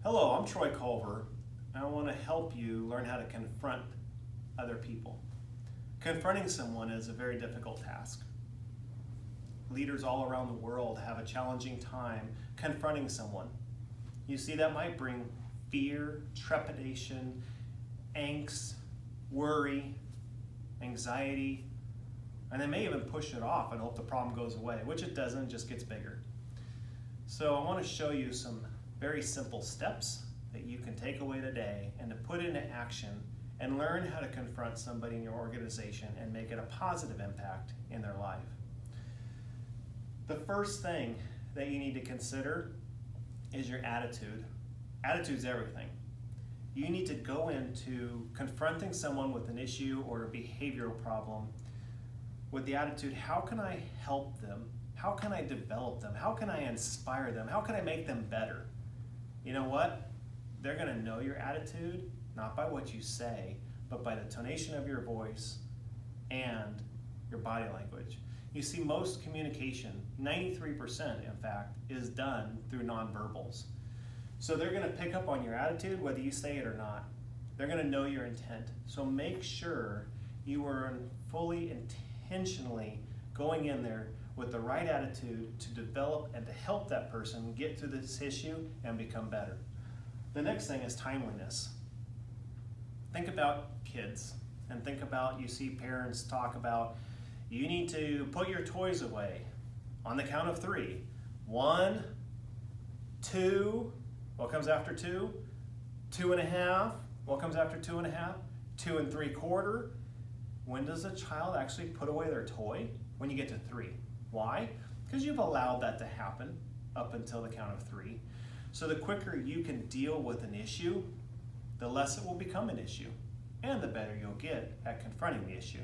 Hello, I'm Troy Culver, and I want to help you learn how to confront other people. Confronting someone is a very difficult task. Leaders all around the world have a challenging time confronting someone. You see, that might bring fear, trepidation, angst, worry, anxiety, and they may even push it off and hope the problem goes away, which it doesn't, it just gets bigger. So I want to show you some very simple steps that you can take away today and to put into action and learn how to confront somebody in your organization and make it a positive impact in their life. The first thing that you need to consider is your attitude. Attitude's everything. You need to go into confronting someone with an issue or a behavioral problem with the attitude, how can I help them? How can I develop them? How can I inspire them? How can I make them better? You know what? They're going to know your attitude, not by what you say, but by the tonation of your voice and your body language. You see, most communication, 93% in fact, is done through nonverbals. So they're going to pick up on your attitude whether you say it or not. They're going to know your intent. So make sure you are fully intentionally going in there with the right attitude to develop and to help that person get through this issue and become better. The next thing is timeliness. Think about kids and think about, you see parents talk about, you need to put your toys away on the count of 3. 1, 2, what comes after 2? 2.5, what comes after 2.5? 2 3/4. When does a child actually put away their toy? When you get to 3. Why? Because you've allowed that to happen up until the count of 3. So the quicker you can deal with an issue, the less it will become an issue, and the better you'll get at confronting the issue.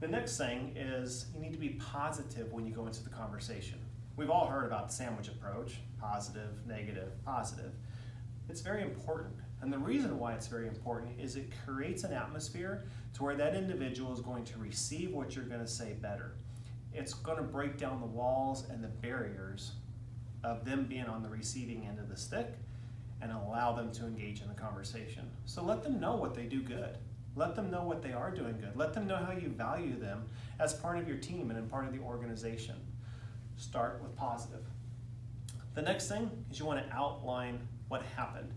The next thing is you need to be positive when you go into the conversation. We've all heard about the sandwich approach, positive, negative, positive. It's very important. And the reason why it's very important is it creates an atmosphere to where that individual is going to receive what you're going to say better. It's going to break down the walls and the barriers of them being on the receiving end of the stick and allow them to engage in the conversation. So let them know what they do good. Let them know what they are doing good. Let them know how you value them as part of your team and in part of the organization. Start with positive. The next thing is you want to outline what happened.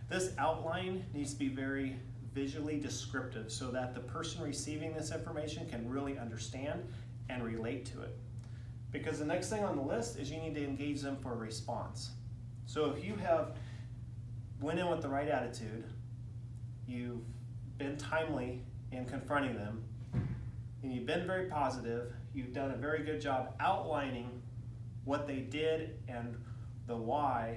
This outline needs to be very visually descriptive so that the person receiving this information can really understand and relate to it. Because the next thing on the list is you need to engage them for a response. So if you have went in with the right attitude, you've been timely in confronting them, and you've been very positive, you've done a very good job outlining what they did and the why,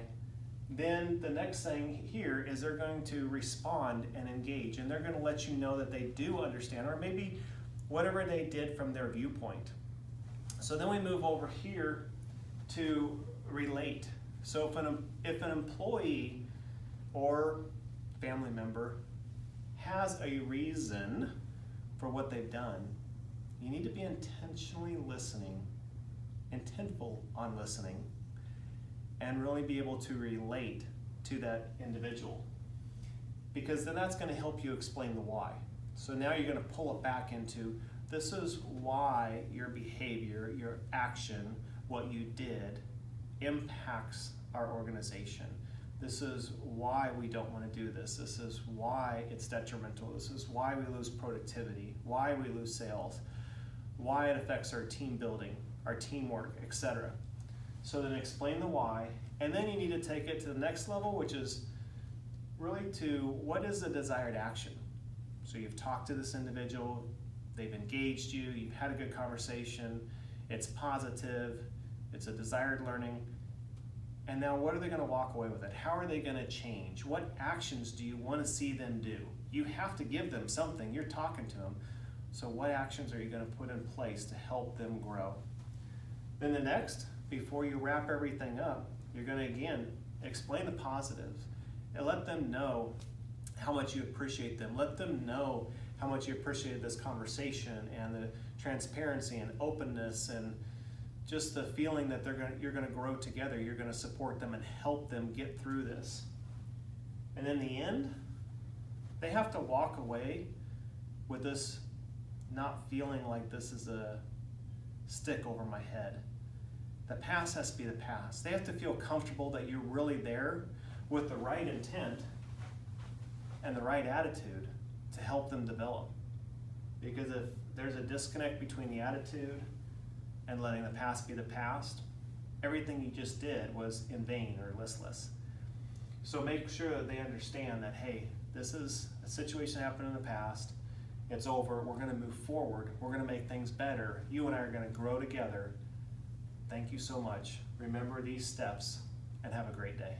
then the next thing here is they're going to respond and engage, and they're going to let you know that they do understand, or maybe whatever they did from their viewpoint. So then we move over here to relate. So if an employee or family member has a reason for what they've done, you need to be intentionally listening, intentful on listening, and really be able to relate to that individual. Because then that's going to help you explain the why. So now you're going to pull it back into, this is why your behavior, your action, what you did impacts our organization. This is why we don't want to do this. This is why it's detrimental. This is why we lose productivity, why we lose sales, why it affects our team building, our teamwork, etc. So then explain the why, and then you need to take it to the next level, which is really to what is the desired action. So you've talked to this individual, they've engaged you, you've had a good conversation, it's positive, it's a desired learning, and now what are they going to walk away with it? How are they going to change? What actions do you want to see them do? You have to give them something, you're talking to them, so what actions are you going to put in place to help them grow? Then the next, before you wrap everything up, you're going to again explain the positives and let them know how much you appreciate them. Let them know how much you appreciated this conversation and the transparency and openness and just the feeling that you're going to grow together, you're going to support them and help them get through this. And in the end, they have to walk away with this not feeling like this is a stick over my head. The past has to be the past. They have to feel comfortable that you're really there with the right intent and the right attitude to help them develop. Because if there's a disconnect between the attitude and letting the past be the past, everything you just did was in vain or listless. So make sure that they understand that, hey, this is a situation that happened in the past. It's over. We're going to move forward. We're going to make things better. You and I are going to grow together. Thank you so much. Remember these steps and have a great day.